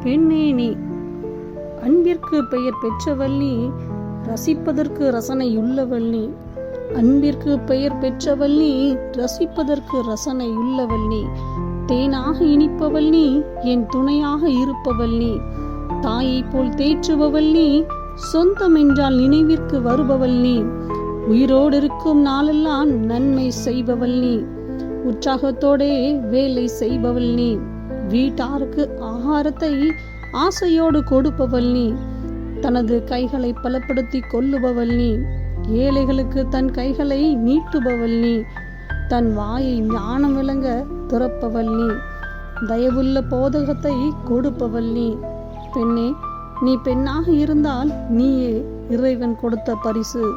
பெண்ணே நீ. அன்பிற்கு பெயர் பெற்றவள் நீ, ரசிப்பதற்கு ரசனையுள்ளவள் நீ. அன்பிற்கு பெயர் பெற்றவள் நீ, ரசிப்பதற்கு ரசனையுள்ளவள் நீ. தேனாக இனிப்பவள் நீ, என் துணையாக இருப்பவள் நீ. தாயை போல் தேற்றுபவள் நீ, சொந்தம் என்றால் நினைவிற்கு வருபவள் நீ. உயிரோடு இருக்கும் நாளெல்லாம் நன்மை செய்பவள் நீ. உற்சாகத்தோடே வேலை செய்பவள் நீ. வீட்டாருக்கு ஆகாரத்தை ஆசையோடு கொடுப்பவள் நீ. தனது கைகளை பலப்படுத்தி கொள்ளுபவள் நீ. ஏழைகளுக்கு தன் கைகளை நீட்டுபவள் நீ. தன் வாயை ஞானம் விளங்க திறப்பவள் நீ. தயவுள்ள போதகத்தை கொடுப்பவள் நீ. பெண்ணே, நீ பெண்ணாக இருந்தால் நீயே இறைவன் கொடுத்த பரிசு.